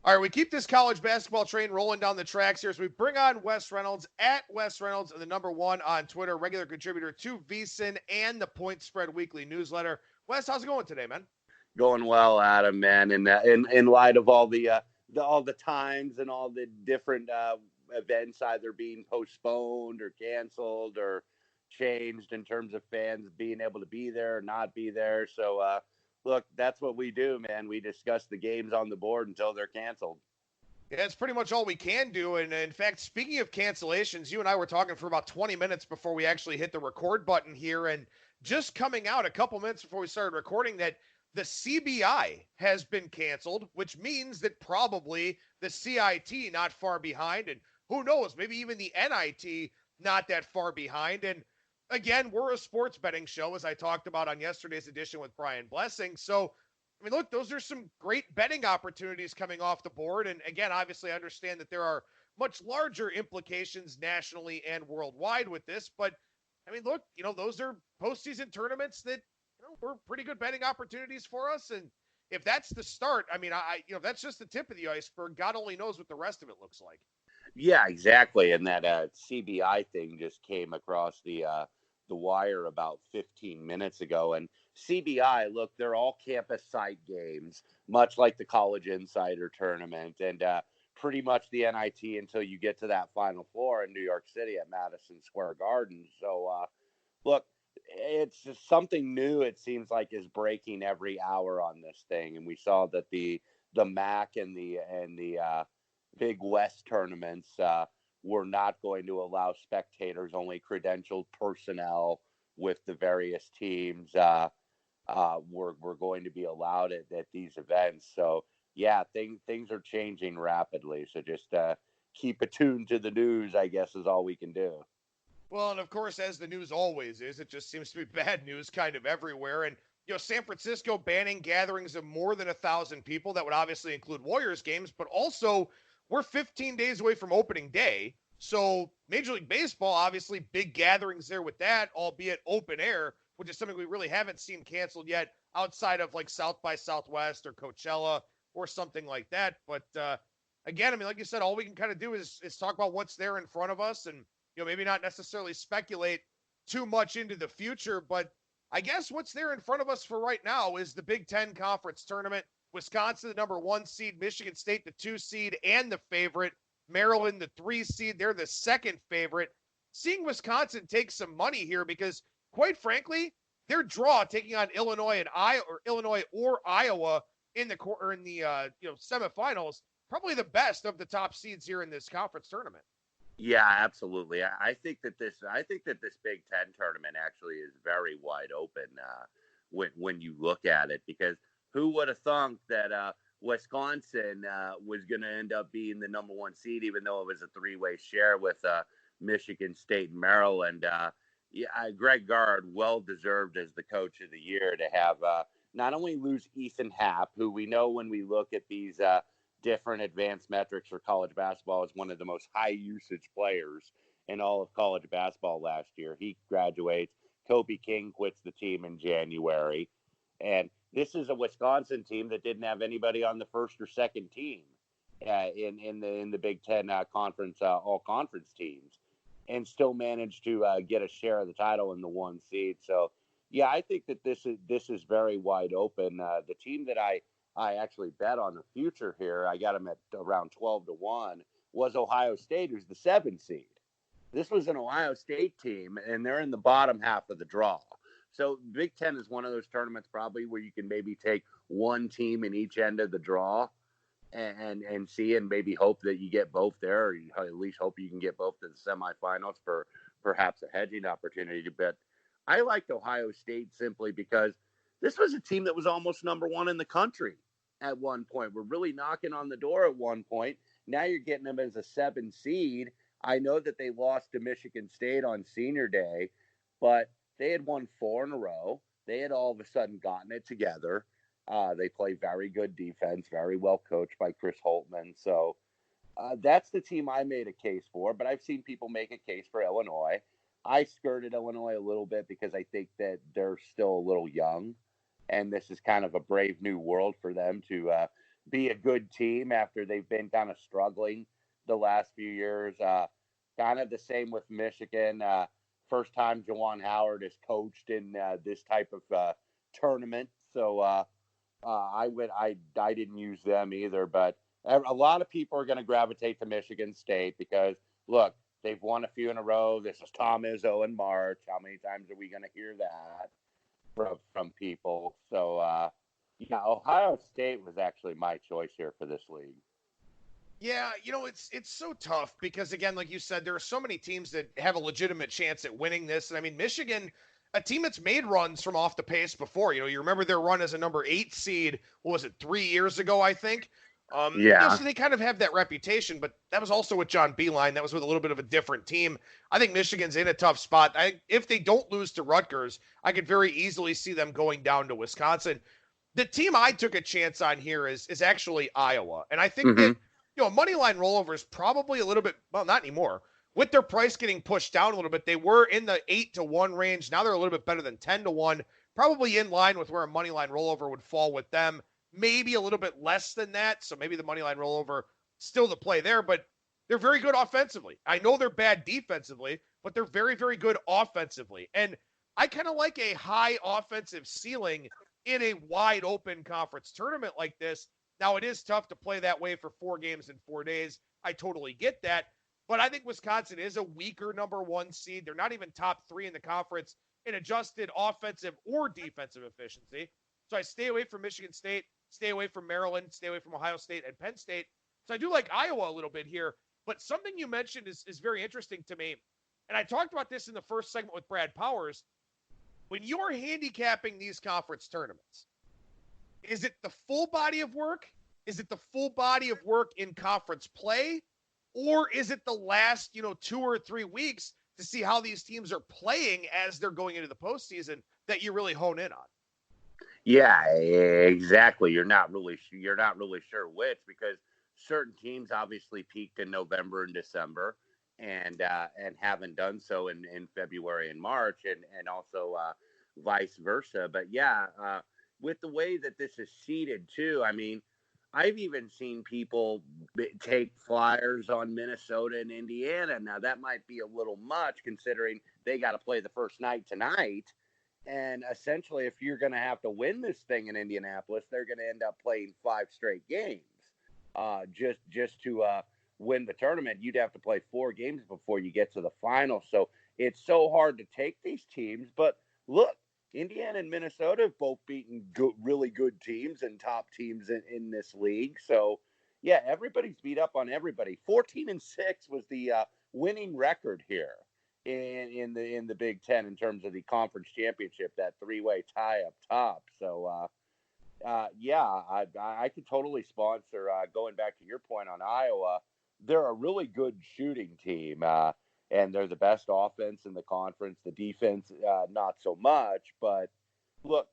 All right, we keep this college basketball train rolling down the tracks here as we bring on Wes Reynolds at Wes Reynolds, and the number one on Twitter, regular contributor to VSIN and the Point Spread Weekly newsletter. Wes, how's it going today, man? Going well, Adam, man. And in light of all the times and all the different events either being postponed or canceled or changed in terms of fans being able to be there or not be there. So, look, that's what we do, man. We discuss the games on the board until they're canceled. Yeah, it's pretty much all we can do. And in fact, speaking of cancellations, you and I were talking for about 20 minutes before we actually hit the record button here. And just coming out a couple minutes before we started recording that the CBI has been canceled, which means that probably the CIT not far behind. And who knows, maybe even the NIT not that far behind. And again, we're a sports betting show, as I talked about on yesterday's edition with Brian Blessing. So, I mean, look, those are some great betting opportunities coming off the board. And again, obviously, I understand that there are much larger implications nationally and worldwide with this. But, I mean, look, those are postseason tournaments that, were pretty good betting opportunities for us. And if that's the start, I mean, that's just the tip of the iceberg. God only knows what the rest of it looks like. Yeah, exactly. And that CBI thing just came across the wire about 15 minutes ago. And CBI, look, they're all campus site games, much like the College Insider Tournament and pretty much the NIT until you get to that Final Four in New York City at Madison Square Garden. So, look, it's just something new. It seems like is breaking every hour on this thing, and we saw that the MAC and the Big West tournaments were not going to allow spectators, only credentialed personnel with the various teams were going to be allowed at these events. So yeah, things are changing rapidly. So just keep attuned to the news, I guess, is all we can do. Well, and of course, as the news always is, it just seems to be bad news kind of everywhere. And, San Francisco banning gatherings of more than 1,000 people. That would obviously include Warriors games, but also we're 15 days away from opening day. So Major League Baseball, obviously big gatherings there with that, albeit open air, which is something we really haven't seen canceled yet outside of like South by Southwest or Coachella or something like that. But again, I mean, like you said, all we can kind of do is talk about what's there in front of us and, maybe not necessarily speculate too much into the future, but I guess what's there in front of us for right now is the Big Ten Conference Tournament. Wisconsin, the number 1 seed, Michigan State, the 2 seed, and the favorite. Maryland, the 3 seed, they're the second favorite. Seeing Wisconsin take some money here because, quite frankly, their draw taking on Illinois or Iowa in the semifinals, probably the best of the top seeds here in this conference tournament. Yeah, absolutely. I think that this Big Ten tournament actually is very wide open when you look at it, because who would have thunk that Wisconsin was going to end up being the number 1 seed, even though it was a 3-way share with Michigan State and Maryland. Greg Gard, well deserved as the coach of the year to have not only lose Ethan Happ, who we know when we look at these different advanced metrics for college basketball is one of the most high usage players in all of college basketball last year. He graduates. Kobe King quits the team in January. And this is a Wisconsin team that didn't have anybody on the first or second team in the Big Ten conference, all conference teams, and still managed to get a share of the title in the 1 seed. So yeah, I think that this is very wide open. The team that I actually bet on the future here, I got them at around 12-1, was Ohio State, who's the 7 seed. This was an Ohio State team, and they're in the bottom half of the draw. So Big Ten is one of those tournaments probably where you can maybe take one team in each end of the draw and see and maybe hope that you get both there, or you at least hope you can get both to the semifinals for perhaps a hedging opportunity. But I liked Ohio State simply because this was a team that was almost number 1 in the country at one point. We're really knocking on the door at one point. Now you're getting them as a 7 seed. I know that they lost to Michigan State on senior day, but they had won 4 in a row. They had all of a sudden gotten it together. They play very good defense, very well coached by Chris Holtmann. So that's the team I made a case for, but I've seen people make a case for Illinois. I skirted Illinois a little bit because I think that they're still a little young, and this is kind of a brave new world for them to be a good team after they've been kind of struggling the last few years. Kind of the same with Michigan. First time Juwan Howard has coached in this type of tournament. So I didn't use them either, but a lot of people are going to gravitate to Michigan State because, look, they've won a few in a row. This is Tom Izzo in March. How many times are we going to hear that from people? So, Ohio State was actually my choice here for this league. Yeah, it's so tough because, again, like you said, there are so many teams that have a legitimate chance at winning this. And I mean, Michigan, a team that's made runs from off the pace before. You remember their run as a number 8 seed. What was it, 3 years ago, I think? So they kind of have that reputation, but that was also with John Beilein. That was with a little bit of a different team. I think Michigan's in a tough spot. If they don't lose to Rutgers, I could very easily see them going down to Wisconsin. The team I took a chance on here is actually Iowa. And I think that, a money line rollover is probably a little bit, well, not anymore. With their price getting pushed down a little bit, they were in the 8-1 range. Now they're a little bit better than 10-1, probably in line with where a money line rollover would fall with them. Maybe a little bit less than that. So maybe the money line rollover still the play there, but they're very good offensively. I know they're bad defensively, but they're very, very good offensively. And I kind of like a high offensive ceiling in a wide open conference tournament like this. Now, it is tough to play that way for 4 games in 4 days. I totally get that. But I think Wisconsin is a weaker number 1 seed. They're not even top 3 in the conference in adjusted offensive or defensive efficiency. So I stay away from Michigan State, stay away from Maryland, stay away from Ohio State and Penn State. So I do like Iowa a little bit here. But something you mentioned is very interesting to me. And I talked about this in the first segment with Brad Powers. When you're handicapping these conference tournaments, is it the full body of work? Is it the full body of work in conference play? Or is it the last, 2 or 3 weeks to see how these teams are playing as they're going into the postseason that you really hone in on? Yeah, exactly. You're not really sure which, because certain teams obviously peaked in November and December and haven't done so in February and March, and also vice versa. But with the way that this is seeded too, I mean, I've even seen people take flyers on Minnesota and Indiana. Now, that might be a little much considering they got to play the first night tonight. And essentially, if you're going to have to win this thing in Indianapolis, they're going to end up playing 5 straight games just to win the tournament. You'd have to play 4 games before you get to the final. So it's so hard to take these teams. But look, Indiana and Minnesota have both beaten really good teams and top teams in this league. So, yeah, everybody's beat up on everybody. 14-6 was the winning record here in the Big Ten in terms of the conference championship, that 3-way tie up top. So, I could totally sponsor, going back to your point on Iowa, they're a really good shooting team. And they're the best offense in the conference. The defense, not so much. But look,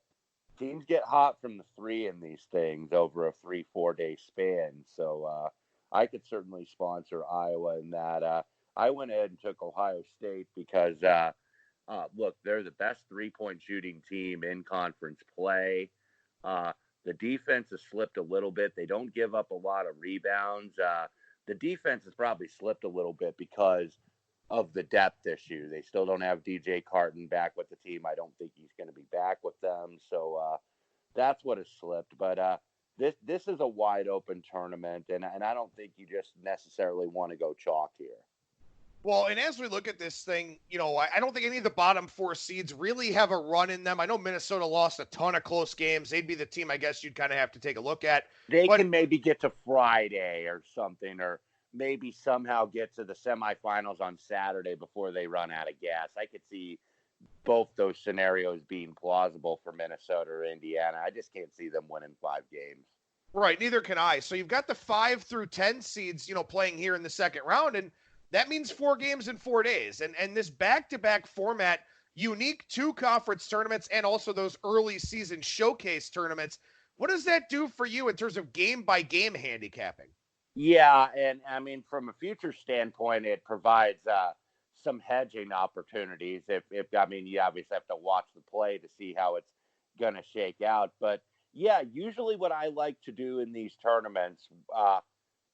teams get hot from the 3 in these things over a 3-4 day span. So I could certainly sponsor Iowa in that. I went ahead and took Ohio State because, look, they're the best 3-point shooting team in conference play. The defense has slipped a little bit. They don't give up a lot of rebounds. The defense has probably slipped a little bit because of the depth issue. They still don't have DJ Carton back with the team. I don't think he's going to be back with them. So that's what has slipped. But this is a wide open tournament, and I don't think you just necessarily want to go chalk here. Well, and as we look at this thing, I don't think any of the bottom 4 seeds really have a run in them. I know Minnesota lost a ton of close games. They'd be the team I guess you'd kind of have to take a look at. They can maybe get to Friday or something, or maybe somehow get to the semifinals on Saturday before they run out of gas. I could see both those scenarios being plausible for Minnesota or Indiana. I just can't see them winning 5 games. Right, neither can I. So you've got the 5 through 10 seeds, playing here in the second round, and that means 4 games in 4 days. And this back-to-back format, unique to conference tournaments and also those early season showcase tournaments, what does that do for you in terms of game-by-game handicapping? Yeah, and I mean, from a future standpoint, it provides some hedging opportunities. You obviously have to watch the play to see how it's going to shake out. But Yeah, usually what I like to do in these tournaments,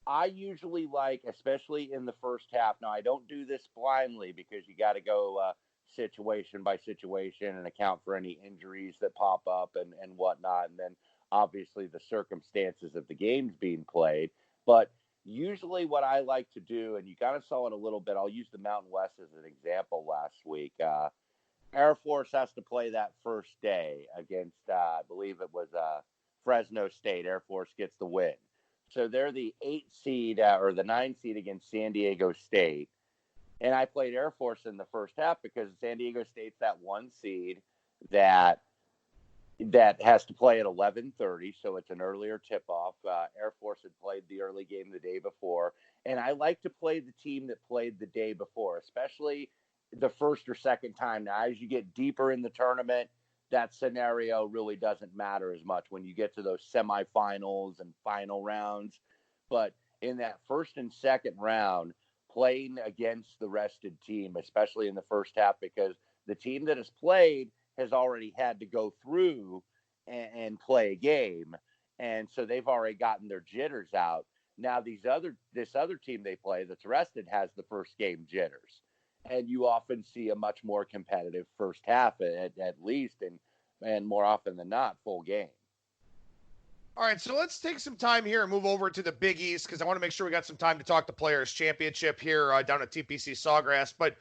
I usually like, especially in the first half. Now, I don't do this blindly because you got to go situation by situation and account for any injuries that pop up and whatnot. And then obviously the circumstances of the games being played. But usually what I like to do, and you kind of saw it a little bit, I'll use the Mountain West as an example last week. Air Force has to play that first day against, I believe it was Fresno State. Air Force gets the win. So they're the 8 seed or the 9 seed against San Diego State. And I played Air Force in the first half because San Diego State's that 1 seed that has to play at 11:30, so it's an earlier tip-off. Air Force had played the early game the day before, and I like to play the team that played the day before, especially the first or second time. Now, as you get deeper in the tournament, that scenario really doesn't matter as much when you get to those semifinals and final rounds. But in that first and second round, playing against the rested team, especially in the first half, because the team that has played has already had to go through and play a game. And so they've already gotten their jitters out. Now, this other team they play that's rested has the first game jitters. And you often see a much more competitive first half at least, and more often than not, full game. All right, so let's take some time here and move over to the Big East because I want to make sure we got some time to talk the Players' Championship here down at TPC Sawgrass. But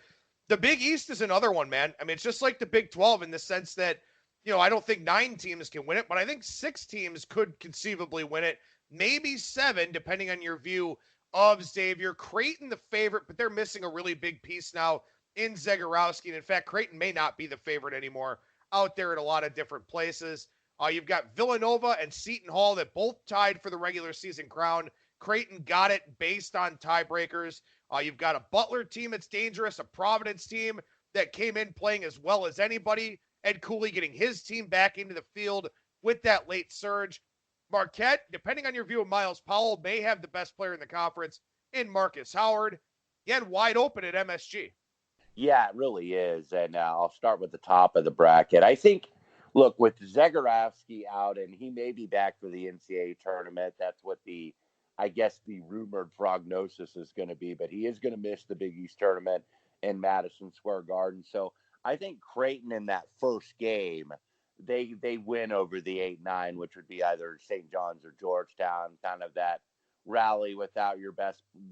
the Big East is another one, man. I mean, it's just like the Big 12 in the sense that, I don't think 9 teams can win it, but I think 6 teams could conceivably win it. Maybe 7, depending on your view of Xavier. Creighton, the favorite, but they're missing a really big piece now in Zagorowski. And in fact, Creighton may not be the favorite anymore out there in a lot of different places. You've got Villanova and Seton Hall that both tied for the regular season crown. Creighton got it based on tiebreakers. You've got a Butler team that's dangerous, a Providence team that came in playing as well as anybody. Ed Cooley getting his team back into the field with that late surge. Marquette, depending on your view of Miles Powell, may have the best player in the conference in Marcus Howard. Again, wide open at MSG. Yeah, it really is. And I'll start with the top of the bracket. I think, look, with Zagorowski out, and he may be back for the NCAA tournament. That's what the rumored prognosis is going to be. But he is going to miss the Big East tournament in Madison Square Garden. So I think Creighton in that first game, they win over the 8-9, which would be either St. John's or Georgetown, kind of that rally without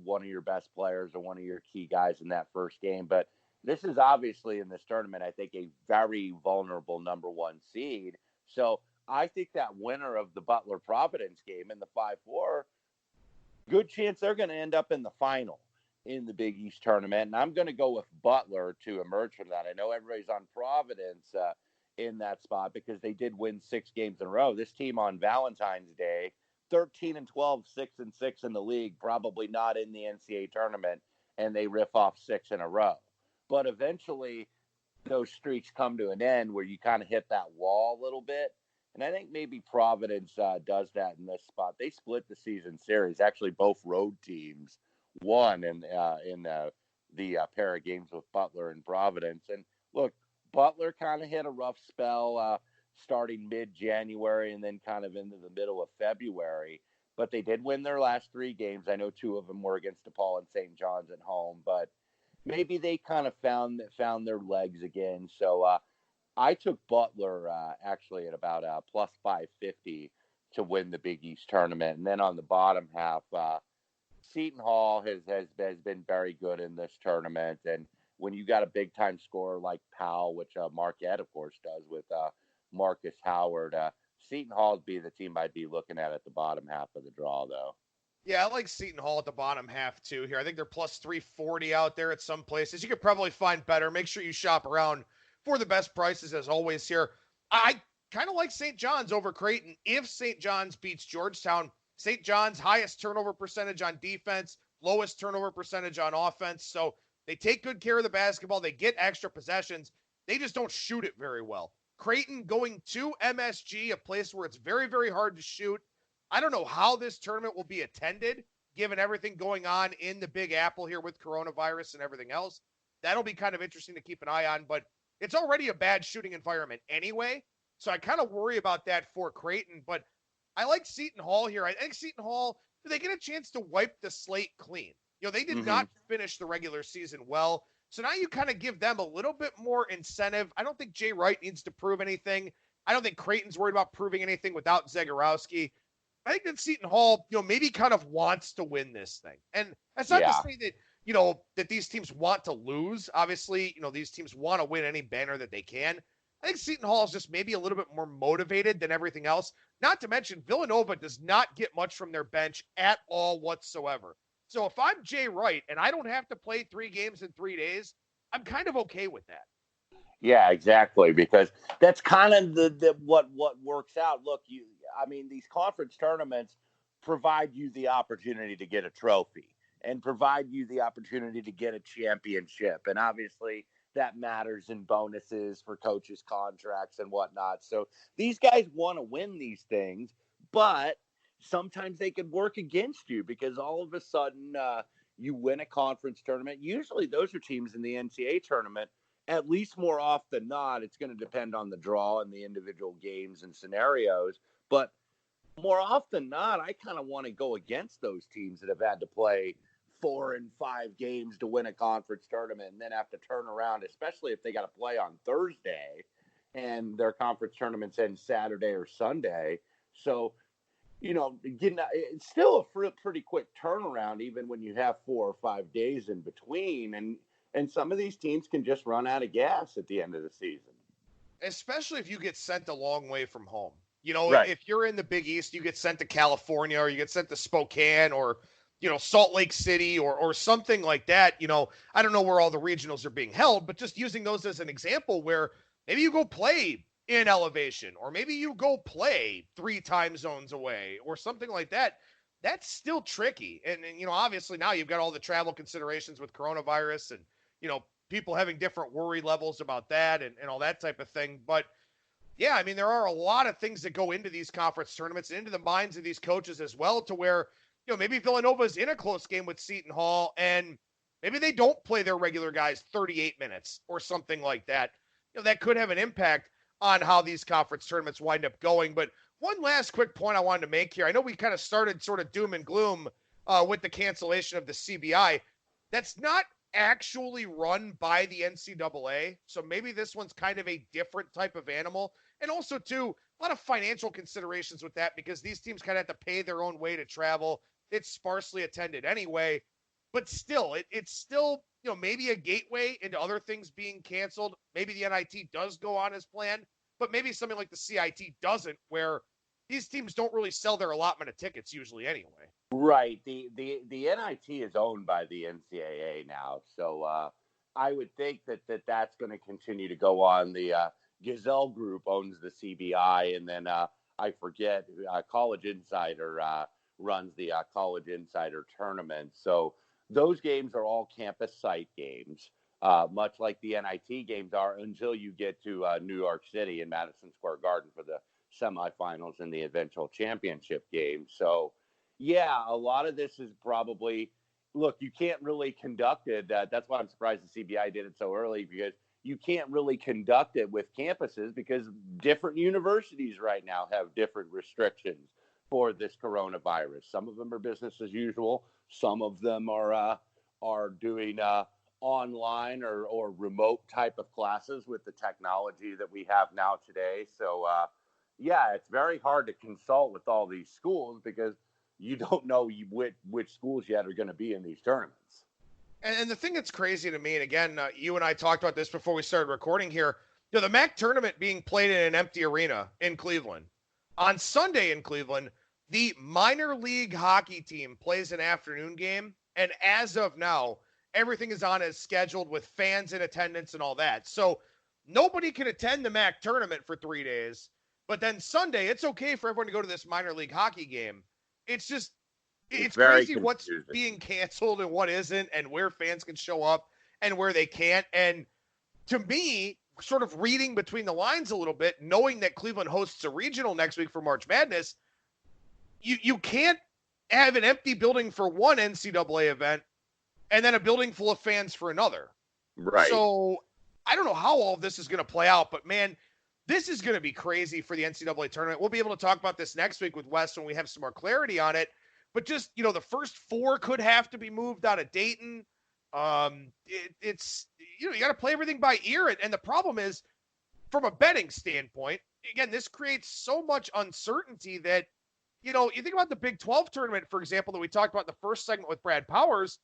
one of your best players or one of your key guys in that first game. But this is obviously in this tournament, I think, a very vulnerable number 1 seed. So I think that winner of the Butler Providence game in the 5-4, good chance they're going to end up in the final in the Big East tournament. And I'm going to go with Butler to emerge from that. I know everybody's on Providence in that spot because they did win 6 games in a row. This team on Valentine's Day, 13-12, 6-6 in the league, probably not in the NCAA tournament, and they riff off 6 in a row. But eventually, those streaks come to an end where you kind of hit that wall a little bit. And I think maybe Providence does that in this spot. They split the season series. Actually, both road teams won in the pair of games with Butler and Providence. And look, Butler kind of hit a rough spell starting mid-January and then kind of into the middle of February. But they did win their last 3 games. I know 2 of them were against DePaul and St. John's at home. But maybe they kind of found their legs again. So I took Butler actually at about plus 550 to win the Big East tournament. And then on the bottom half, Seton Hall has been very good in this tournament. And when you got a big-time scorer like Powell, which Marquette, of course, does with Marcus Howard, Seton Hall would be the team I'd be looking at the bottom half of the draw, though. Yeah, I like Seton Hall at the bottom half, too, here. I think they're plus 340 out there at some places. You could probably find better. Make sure you shop around for the best prices, as always, here. I kind of like St. John's over Creighton. If St. John's beats Georgetown, St. John's highest turnover percentage on defense, lowest turnover percentage on offense. So they take good care of the basketball. They get extra possessions. They just don't shoot it very well. Creighton going to MSG, a place where it's very, very hard to shoot. I don't know how this tournament will be attended, given everything going on in the Big Apple here with coronavirus and everything else. That'll be kind of interesting to keep an eye on, but it's already a bad shooting environment anyway. So I kind of worry about that for Creighton, but I like Seton Hall here. I think Seton Hall, they get a chance to wipe the slate clean. They did not finish the regular season well. So now you kind of give them a little bit more incentive. I don't think Jay Wright needs to prove anything. I don't think Creighton's worried about proving anything without Zagorowski. I think that Seton Hall, maybe kind of wants to win this thing. And that's not to say that, that these teams want to lose. Obviously, these teams want to win any banner that they can. I think Seton Hall is just maybe a little bit more motivated than everything else. Not to mention, Villanova does not get much from their bench at all whatsoever. So if I'm Jay Wright and I don't have to play 3 games in 3 days, I'm kind of okay with that. Yeah, exactly. Because that's kind of the what works out. Look, these conference tournaments provide you the opportunity to get a trophy and provide you the opportunity to get a championship. And obviously that matters in bonuses for coaches' contracts and whatnot. So these guys want to win these things, but sometimes they can work against you because all of a sudden you win a conference tournament. Usually those are teams in the NCAA tournament. At least more often than not, it's going to depend on the draw and the individual games and scenarios. But more often than not, I kind of want to go against those teams that have had to play 4 and 5 games to win a conference tournament and then have to turn around, especially if they got to play on Thursday and their conference tournaments end Saturday or Sunday. So, it's still a pretty quick turnaround, even when you have 4 or 5 days in between. And some of these teams can just run out of gas at the end of the season. Especially if you get sent a long way from home. Right. If you're in the Big East, you get sent to California or you get sent to Spokane or, Salt Lake City or something like that. I don't know where all the regionals are being held, but just using those as an example where maybe you go play in Elevation or maybe you go play 3 time zones away or something like that. That's still tricky. And obviously now you've got all the travel considerations with coronavirus and, people having different worry levels about that and all that type of thing. But yeah, there are a lot of things that go into these conference tournaments and into the minds of these coaches as well, to where, maybe Villanova is in a close game with Seton Hall and maybe they don't play their regular guys 38 minutes or something like that. That could have an impact on how these conference tournaments wind up going. But one last quick point I wanted to make here. I know we kind of started sort of doom and gloom with the cancellation of the CBI. That's not actually run by the NCAA. So maybe this one's kind of a different type of animal. And also, too, a lot of financial considerations with that because these teams kind of have to pay their own way to travel. It's sparsely attended anyway. But still, it's still, maybe a gateway into other things being canceled. Maybe the NIT does go on as planned, but maybe something like the CIT doesn't, where these teams don't really sell their allotment of tickets usually anyway. Right. The NIT is owned by the NCAA now. So I would think that's going to continue to go on. The Gazelle Group owns the CBI, and then I forget, College Insider runs the College Insider tournament. So those games are all campus site games, much like the NIT games are, until you get to New York City and Madison Square Garden for the semifinals and the eventual championship game. So, yeah, a lot of this is probably, look, you can't really conduct it. That's why I'm surprised the CBI did it so early, because you can't really conduct it with campuses because different universities right now have different restrictions for this coronavirus. Some of them are business as usual. Some of them are doing online or remote type of classes with the technology that we have now today. So, yeah, it's very hard to consult with all these schools because you don't know which schools yet are going to be in these tournaments. And the thing that's crazy to me, and again, you and I talked about this before we started recording here, the MAC tournament being played in an empty arena in Cleveland. On Sunday in Cleveland, the minor league hockey team plays an afternoon game, and as of now, everything is on as scheduled with fans in attendance and all that. So nobody can attend the MAC tournament for 3 days, but then Sunday, it's okay for everyone to go to this minor league hockey game. It's just, it's crazy confusing. What's being canceled and what isn't, and where fans can show up and where they can't. And to me, sort of reading between the lines a little bit, knowing that Cleveland hosts a regional next week for March Madness, you can't have an empty building for one NCAA event and then a building full of fans for another. Right. So I don't know how all of this is going to play out, but man, this is going to be crazy for the NCAA tournament. We'll be able to talk about this next week with Wes when we have some more clarity on it. But just, the first 4 could have to be moved out of Dayton. It's you got to play everything by ear. And the problem is, from a betting standpoint, again, this creates so much uncertainty that, you think about the Big 12 tournament, for example, that we talked about in the first segment with Brad Powers.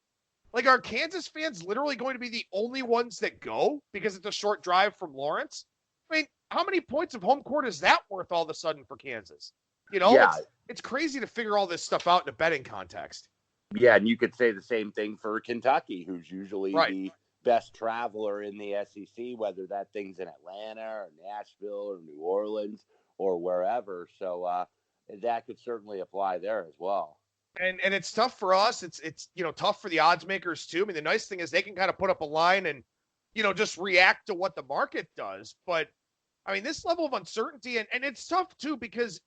Like, are Kansas fans literally going to be the only ones that go because it's a short drive from Lawrence? I mean, how many points of home court is that worth all of a sudden for Kansas? Yeah. It's crazy to figure all this stuff out in a betting context. Yeah, and you could say the same thing for Kentucky, who's usually Right. the best traveler in the SEC, whether that thing's in Atlanta or Nashville or New Orleans or wherever. So that could certainly apply there as well. And it's tough for us. It's tough for the odds makers too. I mean, the nice thing is they can kind of put up a line and, just react to what the market does. But I mean, this level of uncertainty, and it's tough too, because,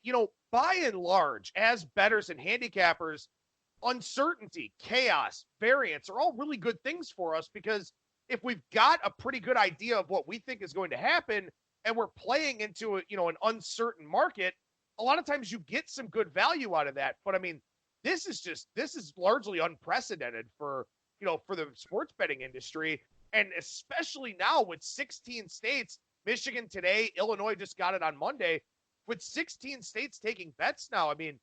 by and large, as bettors and handicappers, uncertainty, chaos, variance are all really good things for us, because if we've got a pretty good idea of what we think is going to happen and we're playing into an uncertain market, a lot of times you get some good value out of that. But I mean, this is largely unprecedented for the sports betting industry. And especially now with 16 states, Michigan today, Illinois just got it on Monday, with 16 states taking bets now. I mean,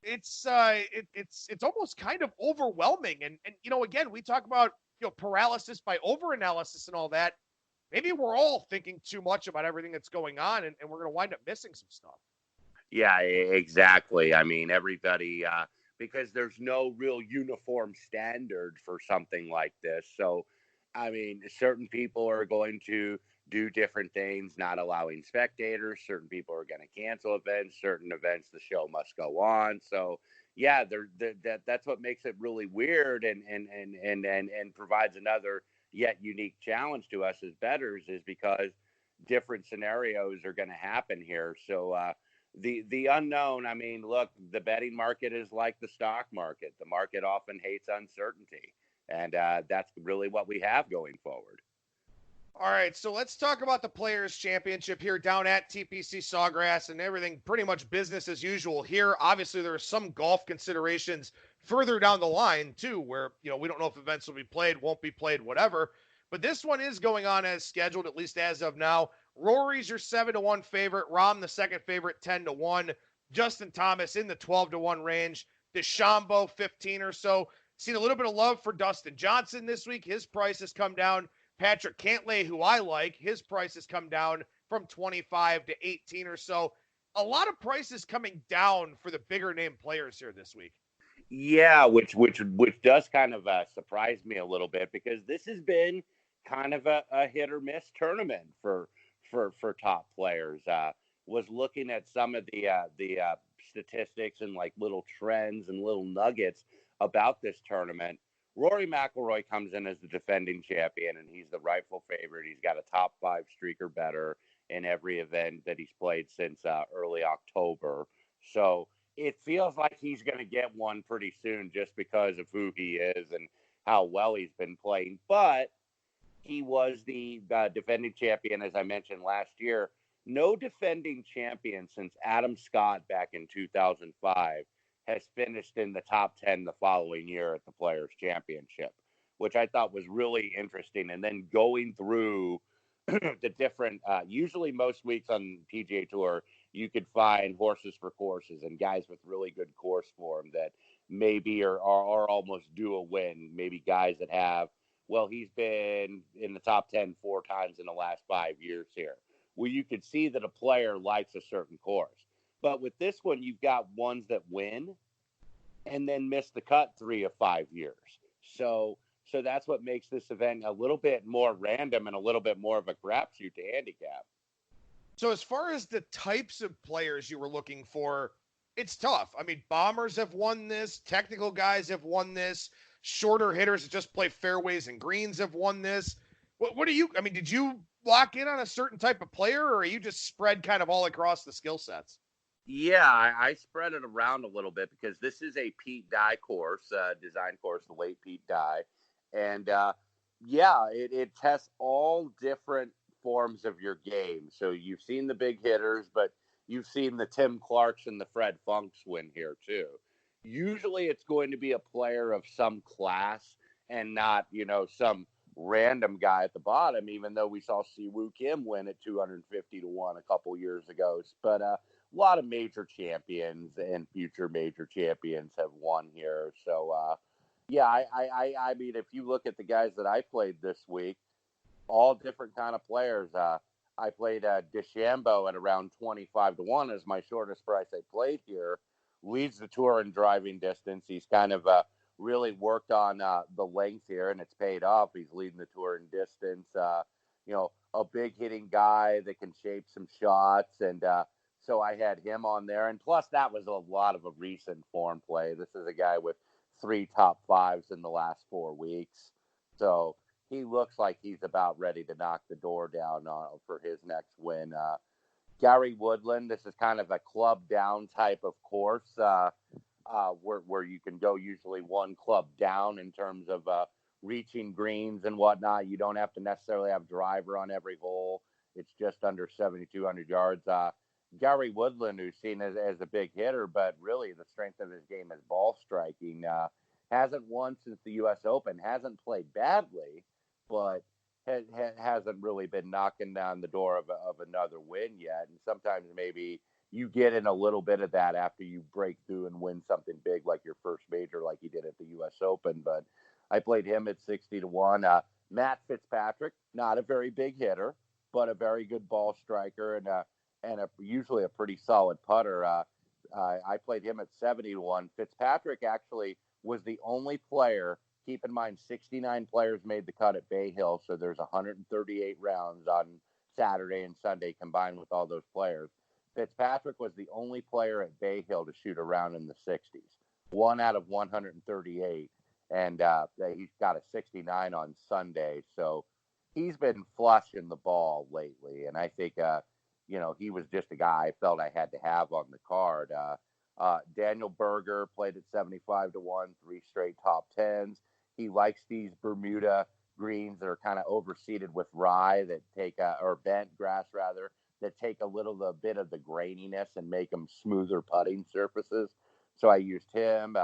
it's almost kind of overwhelming. And again, we talk about, paralysis by overanalysis and all that. Maybe we're all thinking too much about everything that's going on, and we're going to wind up missing some stuff. Yeah, exactly. I mean, everybody, because there's no real uniform standard for something like this. So, I mean, certain people are going to do different things, not allowing spectators. Certain people are going to cancel events. Certain events, the show must go on. So, yeah, that's what makes it really weird and provides another yet unique challenge to us as bettors, is because different scenarios are going to happen here. So, the unknown, I mean, look, the betting market is like the stock market. The market often hates uncertainty. And that's really what we have going forward. All right, so let's talk about the Players' Championship here down at TPC Sawgrass, and everything pretty much business as usual here. Obviously, there are some golf considerations further down the line, too, where, we don't know if events will be played, won't be played, whatever. But this one is going on as scheduled, at least as of now. Rory's your 7-1 favorite. Rahm, the second favorite, 10-1. Justin Thomas in the 12-1 range. DeChambeau, 15 or so. Seen a little bit of love for Dustin Johnson this week. His price has come down. Patrick Cantlay, who I like, his price has come down from 25 to 18 or so. A lot of prices coming down for the bigger name players here this week. Yeah, which does kind of surprise me a little bit, because this has been kind of a hit or miss tournament for top players. Was looking at some of the statistics and like little trends and little nuggets about this tournament. Rory Mcilroy comes in as the defending champion, and he's the rightful favorite. He's got a top 5 streak or better in every event that he's played since early October. So it feels like he's going to get one pretty soon, just because of who he is and how well he's been playing. But he was the defending champion, as I mentioned, last year. No defending champion since Adam Scott back in 2005 has finished in the top 10 the following year at the Players' Championship, which I thought was really interesting. And then going through the different, usually most weeks on PGA Tour, you could find horses for courses and guys with really good course form that maybe are almost due a win. Maybe guys that have, well, he's been in the top 10 4 times in the last 5 years here, where you could see that a player likes a certain course. But with this one, you've got ones that win and then miss the cut 3 of 5 years. So that's what makes this event a little bit more random and a little bit more of a crapshoot to handicap. So as far as the types of players you were looking for, it's tough. I mean, bombers have won this. Technical guys have won this. Shorter hitters that just play fairways and greens have won this. What do you, I mean, did you lock in on a certain type of player, or are you just spread kind of all across the skill sets? Yeah, I spread it around a little bit, because this is a Pete Dye course, design course, the late Pete Dye. And, it tests all different forms of your game. So you've seen the big hitters, but you've seen the Tim Clarks and the Fred Funks win here too. Usually it's going to be a player of some class and not, some random guy at the bottom, even though we saw Siwoo Kim win at 250 to 1 a couple years ago. But a lot of major champions and future major champions have won here. So, yeah, I mean, if you look at the guys that I played this week, all different kind of players. I played DeChambeau at around 25 to 1 as my shortest price I played here. Leads the tour in driving distance. He's kind of really worked on the length here, and it's paid off. He's leading the tour in distance. A big hitting guy that can shape some shots, and so I had him on there. And plus, that was a lot of a recent form play. This is a guy with 3 top 5s in the last 4 weeks. So he looks like he's about ready to knock the door down for his next win. Gary Woodland, this is kind of a club down type of course where you can go usually one club down in terms of reaching greens and whatnot. You don't have to necessarily have driver on every hole. It's just under 7,200 yards. Gary Woodland, who's seen as a big hitter, but really the strength of his game is ball striking. Hasn't won since the U.S. Open. Hasn't played badly, but hasn't really been knocking down the door of another win yet. And sometimes maybe you get in a little bit of that after you break through and win something big like your first major, like he did at the U.S. Open. But I played him at 60 to 1. Matt Fitzpatrick, not a very big hitter, but a very good ball striker and usually a pretty solid putter. I played him at 70 to 1. Fitzpatrick actually was the only player. Keep in mind, 69 players made the cut at Bay Hill, so there's 138 rounds on Saturday and Sunday combined with all those players. Fitzpatrick was the only player at Bay Hill to shoot a round in the 60s, 1 out of 138, and he's got a 69 on Sunday. So he's been flushing the ball lately, and I think, he was just a guy I felt I had to have on the card. Daniel Berger played at 75 to 1, 3 straight top 10s. He likes these Bermuda greens that are kind of overseeded with rye that take or bent grass rather, that take a bit of the graininess and make them smoother putting surfaces. So I used him.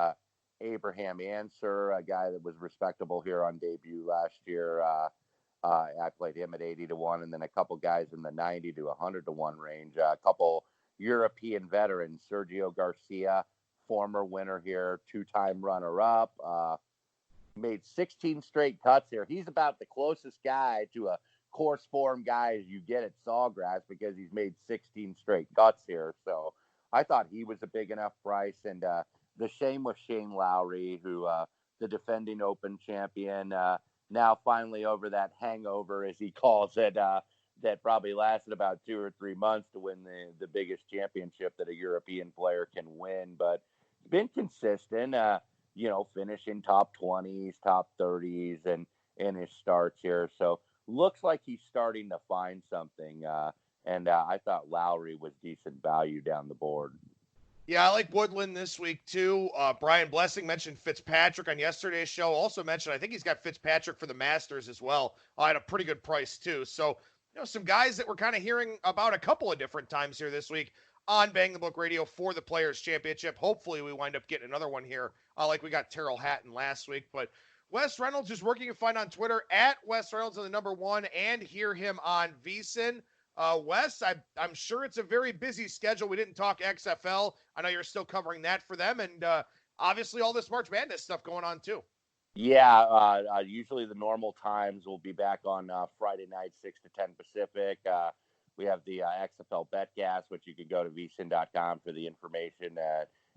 Abraham Answer, a guy that was respectable here on debut last year. I played him at 80 to 1, and then a couple guys in the 90 to 100 to 1 range. A couple European veterans, Sergio Garcia, former winner here, 2-time runner-up, made 16 straight cuts here. He's about the closest guy to a course form guy as you get at Sawgrass because he's made 16 straight cuts here. So I thought he was a big enough price. And the same with Shane Lowry, who the defending Open champion, now finally over that hangover, as he calls it, that probably lasted about 2 or 3 months to win the biggest championship that a European player can win. But been consistent, finishing top 20s, top 30s in his starts here. So looks like he's starting to find something. And I thought Lowry was decent value down the board. Yeah, I like Woodland this week too. Brian Blessing mentioned Fitzpatrick on yesterday's show. Also mentioned, I think he's got Fitzpatrick for the Masters as well at a pretty good price too. So, some guys that we're kind of hearing about a couple of different times here this week on Bang the Book Radio for the Players Championship. Hopefully we wind up getting another one here like we got Terrell Hatton last week. But Wes Reynolds is working to find on Twitter at Wes Reynolds on the number 1 and hear him on VSIN. Wes, I'm sure it's a very busy schedule. We didn't talk XFL. I know you're still covering that for them, and obviously all this March Madness stuff going on too. Yeah, usually the normal times will be back on Friday night, 6 to 10 Pacific. We have the XFL Betcast, which you can go to vsin.com for the information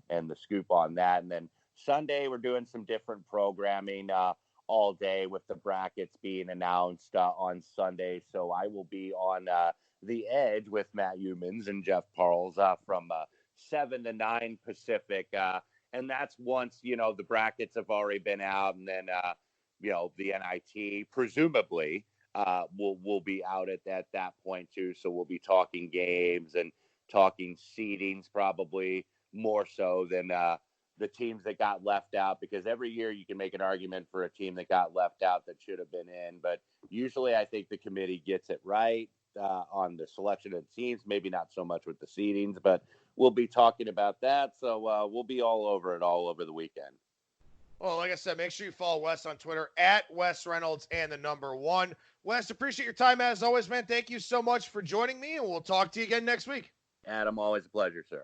and the scoop on that. And then Sunday, we're doing some different programming all day with the brackets being announced on Sunday. So I will be on The Edge with Matt Humans and Jeff Parles from 7 to 9 Pacific. And that's once, the brackets have already been out. And then, the NIT presumably will be out at that point too. So we'll be talking games and talking seedings probably more so than the teams that got left out, because every year you can make an argument for a team that got left out that should have been in. But usually I think the committee gets it right on the selection of teams, maybe not so much with the seedings, but we'll be talking about that. So we'll be all over it all over the weekend. Well, like I said, make sure you follow Wes on Twitter at Wes Reynolds and the number 1. Wes, appreciate your time as always, man. Thank you so much for joining me, and we'll talk to you again next week. Adam, always a pleasure, sir.